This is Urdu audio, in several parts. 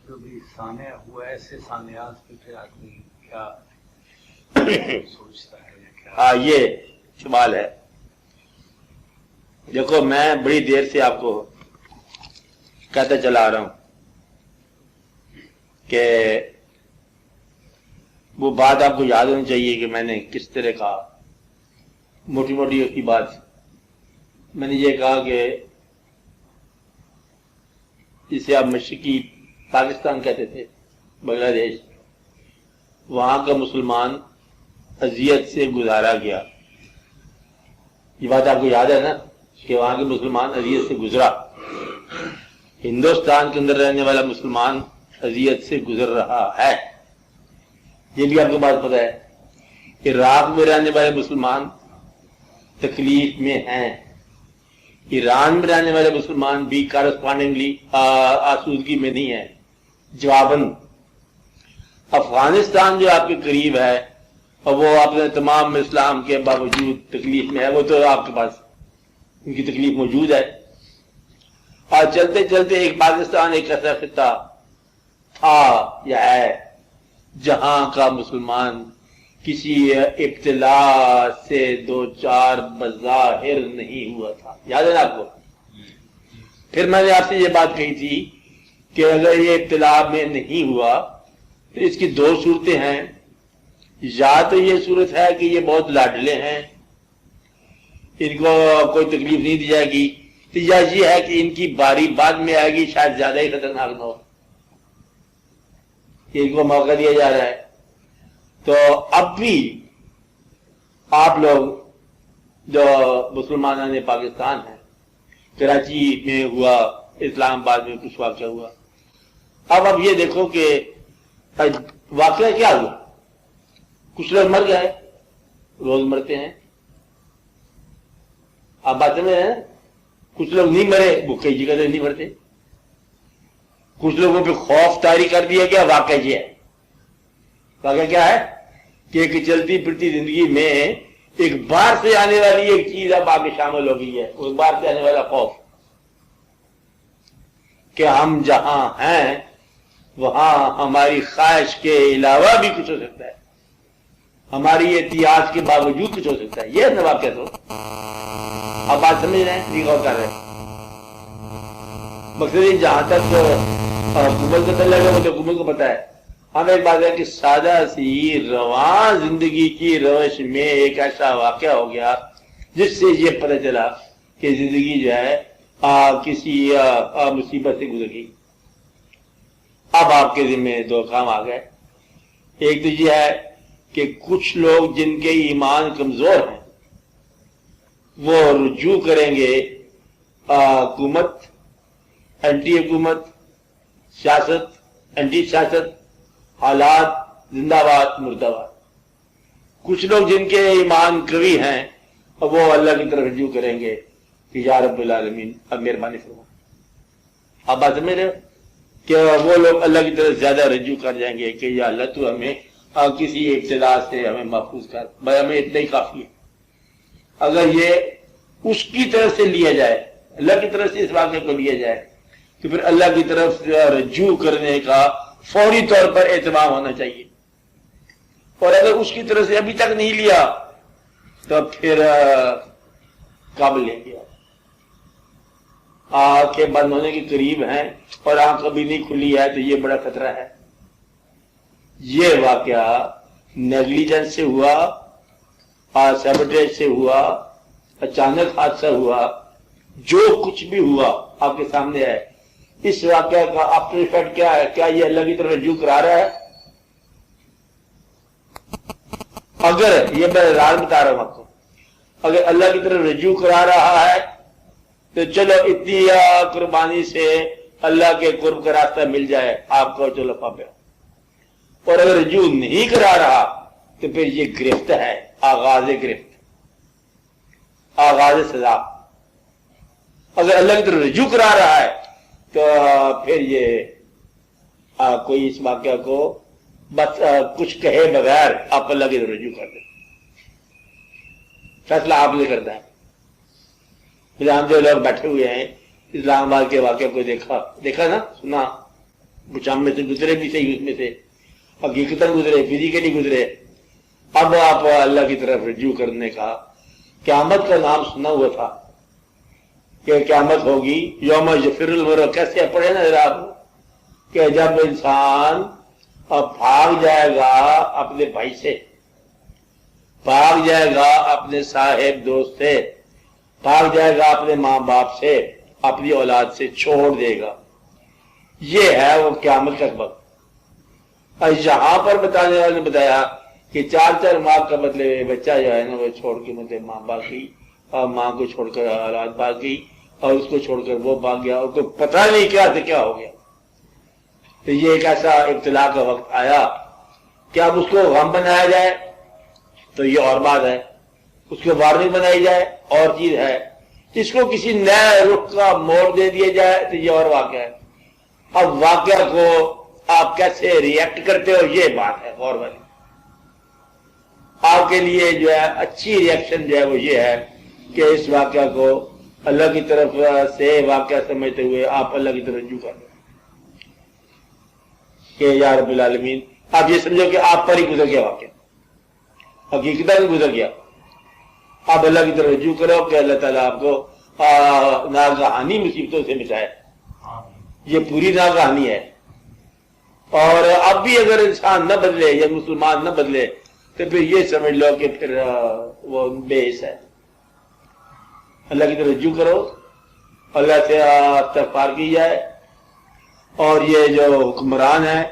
جو بھی سانیہ ہوا ایسے سانیات پہ پھر آدمی کیا سوچتا ہے یا کیا؟ ہاں یہ سوال ہے. دیکھو میں بڑی دیر سے آپ کو کہتا چلا آ رہا ہوں کہ وہ بات آپ کو یاد ہونی چاہیے کہ میں نے کس طرح کہا. موٹی موٹی کی بات میں نے یہ کہا کہ جسے آپ مشرقی پاکستان کہتے تھے، بنگلہ دیش، وہاں کا مسلمان اذیت سے گزارا گیا. یہ بات آپ کو یاد ہے نا کہ وہاں کے مسلمان اذیت سے گزرا. ہندوستان کے اندر رہنے والا مسلمان اذیت سے گزر رہا ہے، یہ بھی آپ کو بات پتہ ہے. عراق میں رہنے والے مسلمان تکلیف میں ہیں، ایران میں رہنے والے مسلمان بھی کارسپانڈنگلی آسودگی میں نہیں ہیں. جواباً افغانستان جو آپ کے قریب ہے اور وہ اپنے تمام اسلام کے باوجود تکلیف میں ہے، وہ تو آپ کے پاس ان کی تکلیف موجود ہے. اور چلتے چلتے ایک پاکستان ایک ایسا خطہ تھا یا ہے جہاں کا مسلمان کسی ابتلا سے دو چار بظاہر نہیں ہوا تھا. یاد ہے نا آپ کو؟ پھر میں نے آپ سے یہ بات کہی تھی کہ اگر یہ ابتلا میں نہیں ہوا تو اس کی دو صورتیں ہیں. یا تو یہ صورت ہے کہ یہ بہت لاڈلے ہیں، ان کو کوئی تکلیف نہیں دی جائے گی، یا یہ ہے کہ ان کی باری بعد میں آئے گی، شاید زیادہ ہی خطرناک نہ ہو، ان کو موقع دیا جا رہا ہے. تو اب بھی آپ لوگ جو مسلمان پاکستان ہیں، کراچی میں ہوا، اسلام آباد میں کچھ واقعہ ہوا، اب یہ دیکھو کہ واقعہ کیا ہوا. کچھ لوگ مر گئے، روز مرتے ہیں، آپ بات میں ہیں. کچھ لوگ نہیں مرے، وہ کئی جگہ سے نہیں مرتے. کچھ لوگوں پہ خوف طاری کر دیا گیا. واقعہ یہ ہے، واقعہ کیا ہے کہ ایک چلتی پھرتی زندگی میں ایک باہر سے آنے والی ایک چیز اب آگے شامل ہو گئی ہے. اس باہر سے آنے والا خوف کہ ہم جہاں ہیں وہاں ہماری خواہش کے علاوہ بھی کچھ ہو سکتا ہے، ہماری احتیاط کے باوجود کچھ ہو سکتا ہے. یہ ہے نا واقعہ. تو آپ بات سمجھ رہے ہیں، غور کر رہے ہیں. مقصد جہاں تک حکومت کا تعلق ہے وہ تو حکومت کو پتا ہے. ہم ایک بات ہے کہ سادہ سی رواں زندگی کی روش میں ایک ایسا واقعہ ہو گیا جس سے یہ پتہ چلا کہ زندگی جو ہے کسی مصیبت سے گزر گئی. اب آپ کے ذمہ دو کام آ گئے. ایک تو یہ ہے کہ کچھ لوگ جن کے ایمان کمزور ہیں وہ رجوع کریں گے حکومت، اینٹی حکومت، سیاست، اینٹی سیاست، حالات زندہ باد مردہ باد. کچھ لوگ جن کے ایمان قوی ہیں وہ اللہ کی طرف رجوع کریں گے کہ یا رب العالمین اب مہربانی فرما. آپ بات سمجھ رہے ہو کہ وہ لوگ اللہ کی طرف زیادہ رجوع کر جائیں گے کہ یا اللہ تو ہمیں کسی ابتلا سے ہمیں محفوظ کر، بھائی ہمیں اتنا ہی کافی ہے. اگر یہ اس کی طرف سے لیا جائے، اللہ کی طرف سے اس واقعے کو لیا جائے تو پھر اللہ کی طرف رجوع کرنے کا فوری طور پر اہتمام ہونا چاہیے. اور اگر اس کی طرف سے ابھی تک نہیں لیا تو پھر قابل لیں گے. آنکھیں بند ہونے کے قریب ہیں اور آنکھ ابھی نہیں کھلی ہے تو یہ بڑا خطرہ ہے. یہ واقعہ نیگلیجنس سے ہوا، سیبوٹیج سے ہوا، اچانک حادثہ ہوا، جو کچھ بھی ہوا آپ کے سامنے ہے. اس واقعہ کا آفٹر ایفیکٹ کیا ہے؟ کیا یہ اللہ کی طرف رجوع کرا رہا ہے؟ اگر یہ میں راز بتا رہا ہوں آپ کو، اگر اللہ کی طرف رجوع کرا رہا ہے تو چلو اتنی قربانی سے اللہ کے قرب کا راستہ مل جائے آپ کو، چلو پاپے. اور اگر رجوع نہیں کرا رہا تو پھر یہ گرفت ہے، آغاز گرفت، آغاز سزا. اگر اللہ کی طرف رجوع کرا رہا ہے تو پھر یہ کوئی اس واقعہ کو بس کچھ کہے بغیر آپ اللہ کی طرف رجوع کر دیں. فیصلہ آپ نے کرتا ہے. ہم جو لوگ بیٹھے ہوئے ہیں اسلام آباد کے واقعے کو دیکھا نا، سنا کچھ ہم میں سے گزرے بھی صحیح اس میں سے، حقیقتاً گزرے، فزیکلی گزرے. اب آپ اللہ کی طرف رجوع کرنے کا. قیامت کا نام سنا ہوا تھا کہ قیامت ہوگی، یوم یفر المرء، کیسے پڑھے نا ذرا آپ، کہ جب انسان اب بھاگ جائے گا اپنے بھائی سے، بھاگ جائے گا اپنے صاحب دوست سے، بھاگ جائے گا اپنے ماں باپ سے، اپنی اولاد سے چھوڑ دے گا. یہ ہے وہ قیامت کا وقت. اور یہاں پر بتانے والے نے بتایا کہ 4 ماہ کا بدلے بچہ جو ہے نا وہ چھوڑ کے مطلب ماں بھاگ گئی، اور ماں کو چھوڑ کر اولاد بھاگ گئی، اور اس کو چھوڑ کر وہ بھاگ گیا، اور کوئی پتہ نہیں کیا سے کیا ہو گیا. تو یہ ایک ایسا ابتلا کا وقت آیا کہ اب اس کو غم بنایا جائے تو یہ اور بات ہے، اس کو وارننگ بنائی جائے اور چیز ہے، اس کو کسی نئے رخ کا موڑ دے دیا جائے تو یہ اور واقعہ ہے. اب واقعہ کو آپ کیسے ریئیکٹ کرتے ہو یہ بات ہے غور والی. آپ کے لیے جو ہے اچھی ریئیکشن جو ہے وہ یہ ہے کہ اس واقعہ کو اللہ کی طرف سے واقعہ سمجھتے ہوئے آپ اللہ کی طرف رجوع کر دیں کہ یا رب العالمین، آپ یہ سمجھو کہ آپ پر ہی گزر گیا واقعہ، حقیقتاً گزر گیا. آپ اللہ کی طرف رجوع کرو کہ اللہ تعالیٰ آپ کو ناگہانی مصیبتوں سے بچائے. یہ پوری ناگہانی ہے. اور اب بھی اگر انسان نہ بدلے یا مسلمان نہ بدلے تو پھر یہ سمجھ لو کہ پھر وہ بے حص ہے. اللہ کی طرف رجوع کرو، اللہ سے استغفار کی جائے، اور یہ جو حکمران ہیں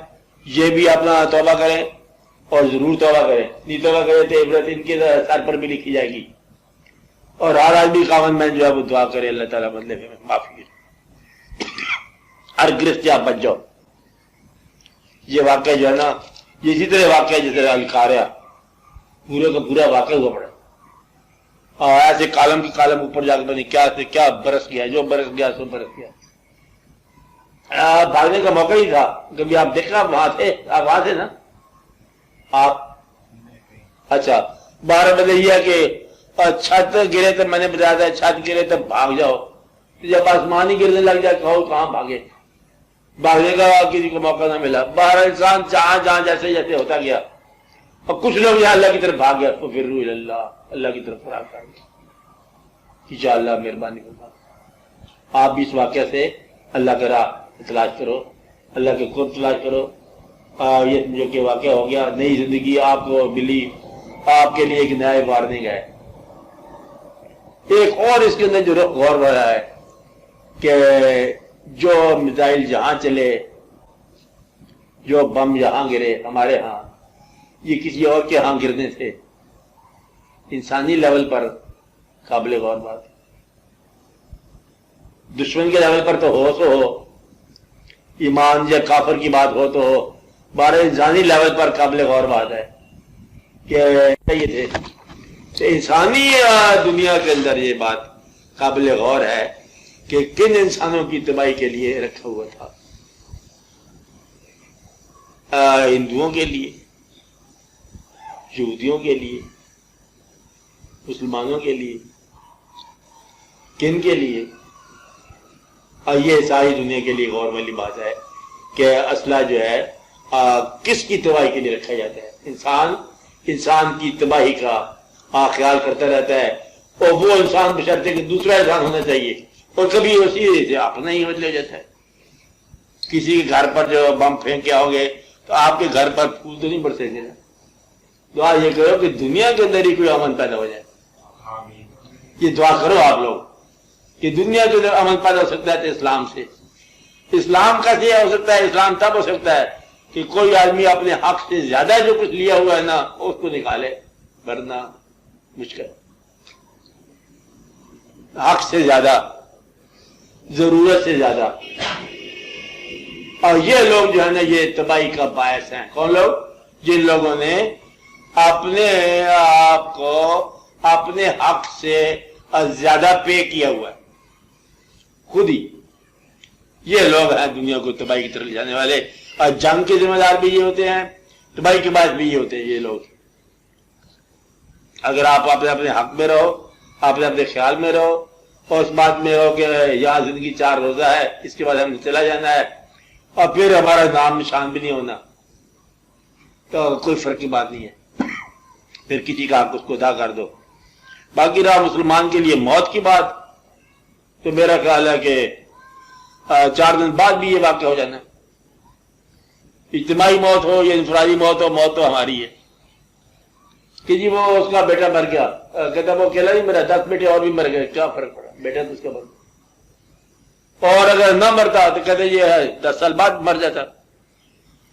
یہ بھی اپنا توبہ کریں، اور ضرور توبہ کریں. نہیں توبہ کرے تو عبرت ان کے سر پر بھی لکھی جائے گی. اور ہر آدمی خاوند میں جو ہے وہ دعا کرے اللہ تعالیٰ بدلے میں معافی. ہر گرفت سے آپ بچ جاؤ. یہ واقعہ جو ہے نا یہ اسی طرح واقعہ جیسے القاریہ، پورے کا پورا واقعہ ہوا پڑا، اور ایسے کالم کی کالم اوپر جا کے کیا سے کیا برس گیا، جو برس گیا سو برس گیا. بھاگنے کا موقع ہی تھا. کبھی آپ دیکھنا وہاں تھے نا آپ؟ اچھا، 12 بجے یہ ہے کہ چھت گرے تو میں نے بتایا تھا چھت گرے تو بھاگ جاؤ. جب آسمان ہی گرنے لگ جائے کہاں بھاگے؟ بھاگنے کا کسی کو موقع نہ ملا. باہر انسان جہاں جیسے جیسے ہوتا گیا، اور کچھ لوگ یہاں اللہ کی طرف بھاگ گیا تو پھر روح اللہ، اللہ کی طرف فراغ کر گیا. انشاءاللہ مہربانی کرنا آپ بھی اس واقعہ سے اللہ کا راہ تلاش کرو، اللہ کے قرب تلاش کرو. یہ سمجھو کہ واقعہ ہو گیا، نئی زندگی آپ کو ملی، آپ کے لیے ایک نیا وارننگ ہے. ایک اور اس کے اندر جو غور ہو رہا ہے کہ جو میزائل جہاں چلے، جو بم یہاں گرے ہمارے ہاں، یہ کسی اور کے ہاں گرنے سے انسانی لیول پر قابل غور بات ہے. دشمن کے لیول پر تو ہو سو ہو، ایمان یا کافر کی بات ہو تو ہو، بارے انسانی لیول پر قابل غور بات ہے کہ یہ تھے. انسانی دنیا کے اندر یہ بات قابل غور ہے کہ کن انسانوں کی تباہی کے لیے رکھا ہوا تھا. ہندوؤں کے لیے، یہودیوں کے لیے، مسلمانوں کے لیے، کن کے لیے؟ اور یہ ساری دنیا کے لیے غور والی بات ہے کہ اسلحہ جو ہے کس کی تباہی کے لیے رکھا جاتا ہے. انسان کی تباہی کا خیال کرتا رہتا ہے، اور وہ انسان بشرطے کہ دوسرا انسان ہونا چاہیے، اور کبھی اسی سے اپنا ہی بدل جاتا ہے. کسی کے گھر پر جو بم پھینک کے آؤ گے تو آپ کے گھر پر پھول تو نہیں برسیں گے. دعا یہ کرو کہ دنیا کے اندر ہی کوئی امن پیدا ہو جائے. یہ دعا کرو آپ لوگ کہ دنیا کے اندر امن پیدا ہو سکتا ہے تو اسلام سے. اسلام کیسے ہو سکتا ہے؟ اسلام تب ہو سکتا ہے کہ کوئی آدمی اپنے حق سے زیادہ جو کچھ لیا ہوا ہے نا اس کو نکالے، ورنہ مشکل. حق سے زیادہ، ضرورت سے زیادہ. اور یہ لوگ جو ہے نا یہ تباہی کا باعث ہیں. کون لوگ؟ جن لوگوں نے اپنے آپ کو اپنے حق سے زیادہ پے کیا ہوا ہے خود ہی. یہ لوگ ہیں دنیا کو تباہی کی طرف لے جانے والے، اور جنگ کے ذمہ دار بھی یہ ہوتے ہیں، تباہی کے بعد بھی یہ ہوتے ہیں یہ لوگ. اگر آپ اپنے حق میں رہو، اپنے خیال میں رہو، اور اس بات میں رہو کہ یہاں زندگی 4 روزہ ہے، اس کے بعد ہم چلا جانا ہے، اور پھر ہمارا نام نشان بھی نہیں ہونا تو کوئی فرق کی بات نہیں ہے، پھر کسی کا حق اس کو ادا کر دو۔ باقی رہا مسلمان کے لیے موت کی بات، تو میرا خیال ہے کہ 4 دن بعد بھی یہ واقع ہو جانا ہے، اجتماعی موت ہو یا انفرادی موت ہو، موت تو ہماری ہے۔ کہ جی وہ اس کا بیٹا مر گیا، کہتا وہ اکیلا نہیں مرا، 10 بیٹے اور بھی مر گئے، کیا فرق پڑا، بیٹا تو اس کا مر گیا۔ اور اگر نہ مرتا تو کہتے یہ ہے 10 سال بعد مر جاتا۔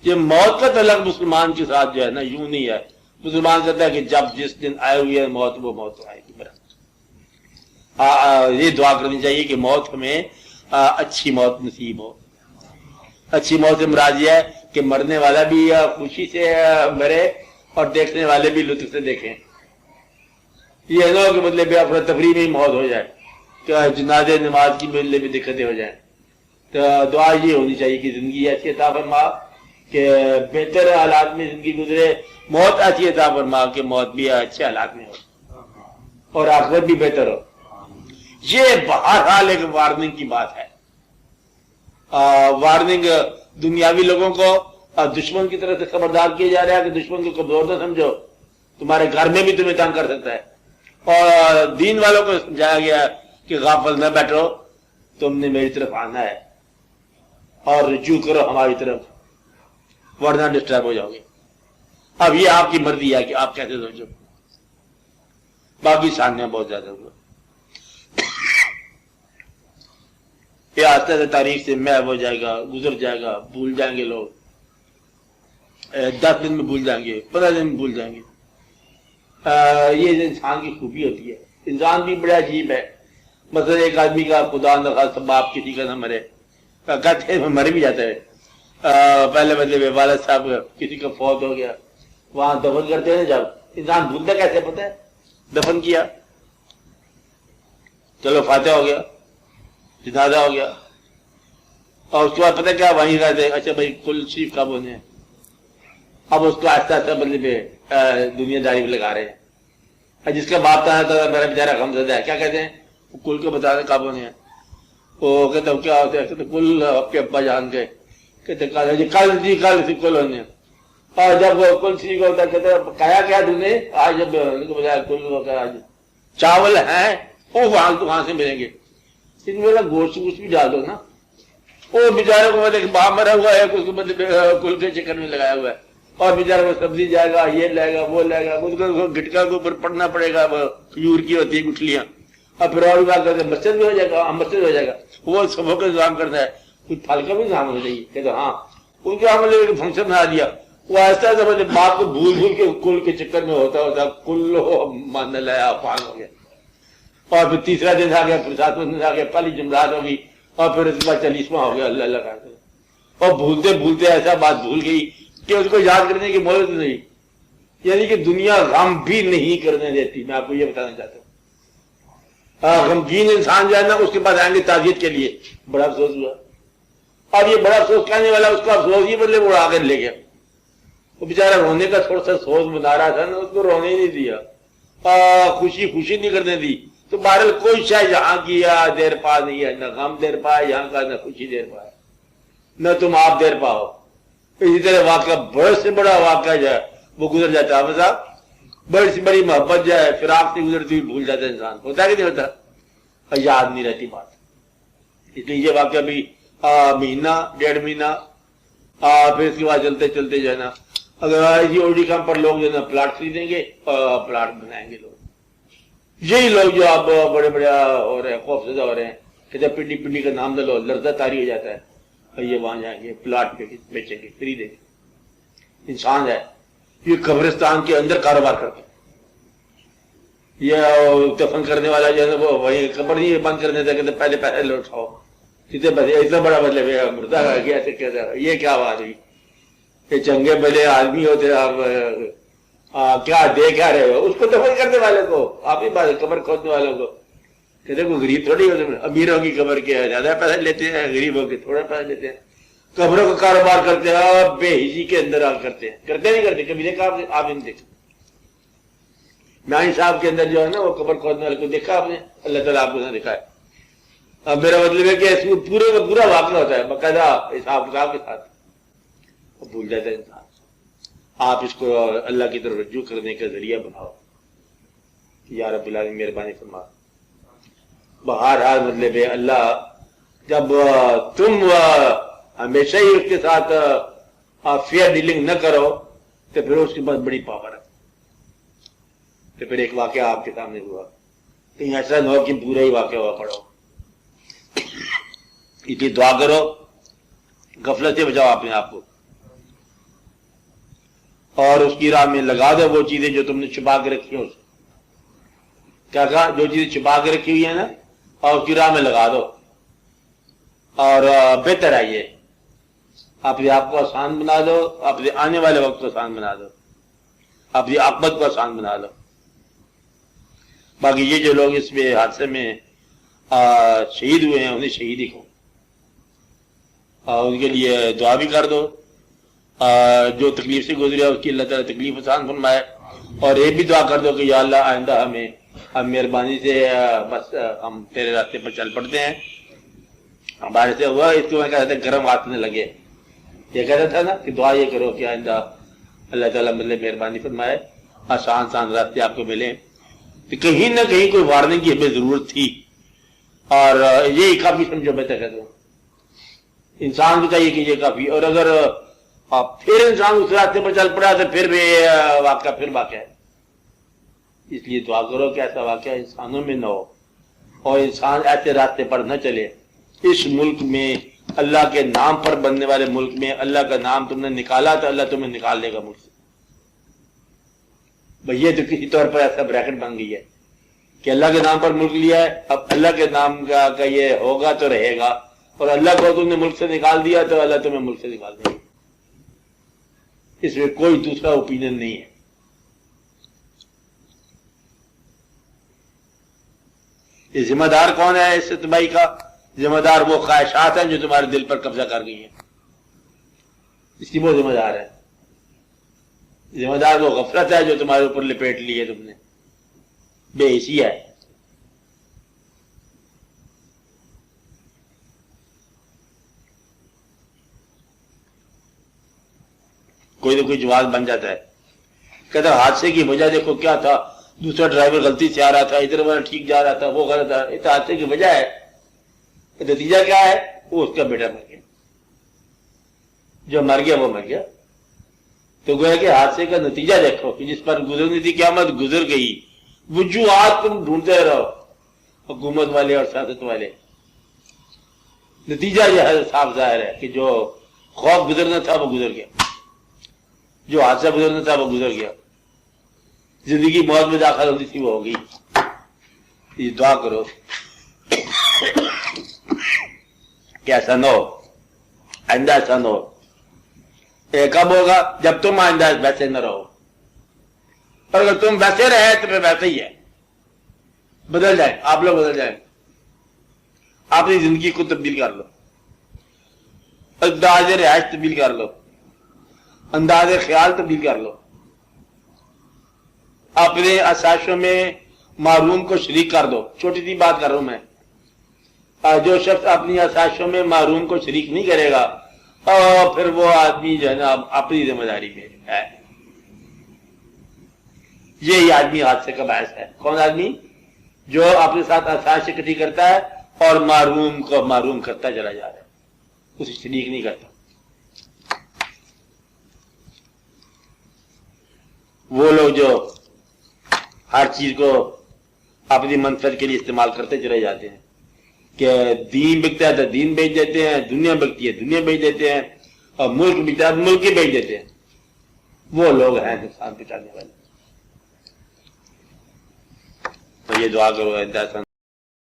یہ موت کا تعلق مسلمان کے ساتھ جو ہے نا یوں نہیں ہے، مسلمان کہتا ہے کہ جب جس دن آئے ہوئی ہے موت، وہ موت آئے گی میرا۔ یہ دعا کرنی چاہیے کہ موت ہمیں اچھی موت نصیب ہو۔ اچھی موت سے مراد یہ ہے کہ مرنے والا بھی خوشی سے مرے اور دیکھنے والے بھی لطف سے دیکھیں۔ یہ نہ ہو کہ مطلب افراتفری میں ہی موت ہو جائے، کہ جنازے نماز کی ملنے میں دقتیں ہو جائیں۔ تو دعا یہ ہونی چاہیے کہ زندگی ایسی عطا فرما کہ بہتر حالات میں زندگی گزرے، موت ایسی عطا فرما کہ موت بھی اچھے حالات میں ہو اور آخرت بھی بہتر ہو۔ یہ بہرحال ایک وارننگ کی بات ہے، وارننگ دنیاوی لوگوں کو دشمن کی طرف سے خبردار کیا جا رہا ہے کہ دشمن کو کمزور نہ سمجھو، تمہارے گھر میں بھی تمہیں تنگ کر سکتا ہے۔ اور دین والوں کو سمجھایا گیا کہ غافل نہ بیٹھو، تم نے میری طرف آنا ہے اور رجوع کرو ہماری طرف، ورنہ ڈسٹرب ہو جاؤ گے۔ اب یہ آپ کی مرضی ہے کہ آپ کیسے سوچو، باقی سامنے بہت زیادہ ہوا۔ یہ آہستہ آہستہ تاریخ سے محو ہو جائے گا، گزر جائے گا، بھول جائیں گے لوگ، 10 دن میں بھول جائیں گے، 15 دن میں بھول جائیں گے۔ یہ انسان کی خوبی ہوتی ہے، انسان بھی بڑا عجیب ہے۔ مثلا ایک آدمی کا خدا نخواستہ باپ کسی کا نہ مرے، کہتے ہیں مر بھی جاتا ہے۔ پہلے مطلب والد صاحب کسی کا فوت ہو گیا، وہاں دفن کرتے ہیں، جب انسان بھولتا کیسے پتا ہے، دفن کیا، چلو فاتح ہو گیا، جنازہ ہو گیا، اور اس کے بعد پتہ کیا وہیں رہتے، اچھا بھائی کل شریف کب ہونے ہیں، اب اس کو آہستہ آہستہ مطلب دنیا داری میں لگا رہے ہیں۔ جس کا باپ تھا میرا بیچارہ غمزدہ ہے، کیا کہتے ہیں، کل کو بتا دیں کب ہونے ہیں، وہ کہتے ہیں کیا ہوتا ہے، کہتے کل آپ کے ابا جان کے کہتے کل کل ہونے ہیں۔ اور جب کل شریف ہوتا ہے کہتے کہا کیا تم نے آج، جب بجائے کل ہوتا آج چاول ہیں وہ وہاں سے ملیں گے، ان میں گوشت ووشت بھی ڈال دو نا۔ وہ بیچارے کو مطلب باپ مرا ہوا ہے، اس کو مطلب کل کے چکر میں لگایا ہوا ہے، اور بیچارے کو سبزی جائے گا، یہ لائے گا، وہ لائے گا، اس کو گٹکا کے اوپر پڑنا پڑے گا، کھجور کی ہوتی ہے گٹھلیاں، اور پھر اور بات کرتے مسجد بھی ہو جائے گا، مسجد ہو جائے گا، وہ سبوں کا انتظام کرتا ہے، کچھ پھل کا بھی انتظام ہونا چاہیے۔ کہتے ہاں ان کے مطلب فنکشن بنا دیا، وہ ایسا ایسا مطلب باپ کو بھول بھول کے کل کے چکر میں ہوتا ہوتا کل مان لیا پان ہو گیا، اور پھر تیسرا دن آ گیا، پھر 7واں دن آ گیا، پہلی جمعرات ہوگی، اور پھر اس کے بعد 40واں ہو گیا، اللہ اللہ کرتے، اور بھولتے بھولتے ایسا بات بھول گئی کہ اس کو یاد کرنے کی مہلت نہیں، یعنی کہ دنیا غم بھی نہیں کرنے دیتی۔ میں آپ کو یہ بتانا چاہتا ہوں، غمگین انسان جو ہے نا اس کے پاس آئیں گے تعزیت کے لیے، بڑا افسوس ہوا، اور یہ بڑا افسوس کہنے والا اس کا افسوس ہی بدلے وہ آگے لے گیا، وہ بیچارہ رونے کا تھوڑا سا سوچ بنا رہا تھا نا، اس کو رونے ہی نہیں دیا، خوشی خوشی نہیں کرنے دی۔ تو بہرحال کوئی شاید یہاں کی دیر پا نہیں ہے، نہ غم دیر پائے یہاں کا، نہ خوشی دیر پائے، نہ تم آپ دیر پاؤ۔ اسی طرح واقعہ بڑے سے بڑا واقعہ جو ہے وہ گزر جاتا ہے، مزہ بڑی سے بڑی محبت جو ہے فراق سے گزرتی ہوئی بھول جاتا ہے انسان، ہوتا ہے کہ نہیں ہوتا، یاد نہیں رہتی بات۔ اس لیے یہ واقعہ بھی مہینہ 1.5 مہینہ، پھر اس کے بعد چلتے چلتے جو ہے نا اگر اوڈی کام پر لوگ جو ہے نا پلاٹ خریدیں گے اور پلاٹ بنائیں گے لوگ، یہی لوگ جو اب بڑے بڑے ہو رہے ہیں، خوف زدہ ہو رہے ہیں کہ جب پنڈی پنڈی کا نام دلو لرزہ طاری ہو جاتا ہے، اور یہ وہاں جائیں گے پلاٹ بیچیں گے، خریدیں گے۔ انسان ہے یہ قبرستان کے اندر کاروبار کرتا ہے، یہ دفن کرنے والا جو ہے وہ وہی قبر نہیں بند کر دیتا، کہتے پہلے پیسے لوٹاؤ، کتنے پیسے، اتنا بڑا مطلب ہے مردہ ہے گیا ایسے کہتا ہے، یہ کیا بات ہوئی، یہ چنگے بھلے آدمی ہوتے آپ کیا دیکھ آ رہے ہو، اس کو دفن کرنے والے کو، آپ ہی بات قبر کھودنے والوں کو کہتے کوئی غریب تھوڑی ہوتے، امیروں کی قبر کے زیادہ پیسے لیتے ہیں، غریبوں کے تھوڑا پیسے لیتے ہیں، قبروں کا کاروبار کرتے ہیں اور بے حسی کے اندر کرتے ہیں، کرتے نہیں کرتے، کبھی دیکھا آپ نے دیکھا میاں صاحب کے اندر جو ہے نا وہ قبر کھودنے والے کو دیکھا آپ نے، اللہ تعالیٰ آپ کو نہ دکھائے، اب میرا مطلب ہے کہ اس میں پورے کا پورا واقعہ ہوتا ہے باقاعدہ حساب کتاب کے ساتھ، بھول جاتا ہے انسان۔ آپ اس کو اللہ کی طرف رجوع کرنے کا ذریعہ بناؤ، یا رب العالمین مہربانی فرما۔ بہرحال مطلب ہے اللہ جب تم ہمیشہ ہی اس کے ساتھ فیئر ڈیلنگ نہ کرو تو پھر اس کے پاس بڑی پاور ہے۔ تو پھر ایک واقعہ آپ کے سامنے ہوا، کہیں ایسا نہ ہو کہ پورا ہی واقعہ ہوا پڑو، اس لیے دعا کرو، غفلت سے بچاؤ اپنے آپ کو، اور اس کی راہ میں لگا دو وہ چیزیں جو تم نے چھپا کے رکھی ہیں۔ کیا کہا؟ جو چیزیں چھپا کے رکھی ہوئی ہیں نا، اور اس کی راہ میں لگا دو، اور بہتر ہے یہ، اپنے آپ کو آسان بنا دو، اپنے آنے والے وقت کو آسان بنا دو، اپنی عاقبت کو آسان بنا دو۔ باقی یہ جو لوگ اس میں حادثے میں شہید ہوئے ہیں انہیں شہید ہی کہو، ان کے لیے دعا بھی کر دو، جو تکلیف سے گزرے اس کی اللہ تعالیٰ تکلیف آسان فرمائے، اور یہ بھی دعا کر دو کہ یا اللہ آئندہ ہمیں مہربانی سے بس ہم تیرے راستے پر چل پڑتے ہیں۔ ہمارے سے ہوا اس کو میں کہتا تھا گرم ہاتھ میں لگے، یہ کہتا تھا نا کہ دعا یہ کرو کہ آئندہ اللہ تعالیٰ مطلب مہربانی فرمائے، آسان راستے آپ کو ملیں۔ تو کہیں نہ کہیں کوئی وارننگ کی ہمیں ضرورت تھی، اور یہی کافی سمجھو، میں کہتا ہوں انسان کو چاہیے کہ یہ کافی، اور اگر پھر انسان اس راستے پر چل پڑا تو پھر بھی واقعہ ہے۔ اس لیے دعا کرو کہ ایسا واقعہ انسانوں میں نہ ہو، اور انسان ایسے راستے پر نہ چلے۔ اس ملک میں اللہ کے نام پر بننے والے ملک میں اللہ کا نام تم نے نکالا تو اللہ تمہیں نکال دے گا ملک سے۔ بھئی یہ تو کسی طور پر ایسا بریکٹ بن گئی ہے کہ اللہ کے نام پر ملک لیا ہے، اب اللہ کے نام کا یہ ہوگا تو رہے گا، اور اللہ کو تم نے ملک سے نکال دیا تو اللہ تمہیں ملک سے نکال دے گا۔ اس میں کوئی دوسرا اوپینین نہیں ہے۔ یہ ذمہ دار کون ہے اس تباہی کا؟ ذمہ دار وہ خواہشات ہیں جو تمہارے دل پر قبضہ کر گئی ہیں، اس کی وہ ذمہ دار ہے۔ ذمہ دار وہ غفلت ہے جو تمہارے اوپر لپیٹ لی ہے تم نے، بے حسی ہے۔ کوئی نہ کوئی جواب بن جاتا ہے، کہتا حادثے کی وجہ دیکھو کیا تھا، دوسرا ڈرائیور غلطی سے آ رہا تھا، ادھر والا ٹھیک جا رہا تھا، وہ غلط تھا، یہ تو حادثے کی وجہ ہے۔ نتیجہ کیا ہے؟ وہ اس کا بیٹا مر گیا، جو مر گیا وہ مر گیا۔ تو گویا کہ حادثے کا نتیجہ دیکھو کہ جس پر گزرنی تھی قیامت گزر گئی، وجوہات تم ڈھونڈتے رہو حکومت والے اور سیاست والے، نتیجہ یہ ہے صاف ظاہر ہے کہ جو خوف گزرنا تھا وہ گزر گیا، جو حادثہ گزرنا تھا وہ گزر گیا، زندگی موت میں داخل ہوتی تھی وہ ہو گئی۔ یہ دعا کرو کہ ایسا نہ ہو، آئندہ ایسا نہ ہو۔ یہ کب ہوگا؟ جب تم آئندہ ویسے نہ رہو، اور اگر تم ویسے رہے تو پھر ویسے ہی ہے، بدل جائیں، آپ لوگ بدل جائیں، اپنی زندگی کو تبدیل کر لو، انداز رہائش تبدیل کر لو، انداز خیال تبدیل کر لو، اپنے آسائشوں میں محروم کو شریک کر دو۔ چھوٹی سی بات کر رہا ہوں میں، جو شخص اپنی آسائشوں میں محروم کو شریک نہیں کرے گا اور پھر وہ آدمی جو ہے نا اپنی ذمہ داری میں ہے، یہی آدمی حادثے کا باعث ہے۔ کون آدمی؟ جو اپنے ساتھ آسائش اکٹھی کرتا ہے اور محروم کو محروم کرتا چلا جا رہا ہے، اسے شریک نہیں کرتا۔ وہ لوگ جو ہر چیز کو اپنی منفعت کے لیے استعمال کرتے چلے جاتے ہیں کہ دین بکتا ہے تو دین بیچ دیتے ہیں، دنیا بکتی ہے دنیا بیچ دیتے ہیں، اور ملک بکتا ہے ملک ہی بیچ دیتے ہیں، وہ لوگ ہیں نقصان پہنچانے والے۔ تو یہ دعا کرو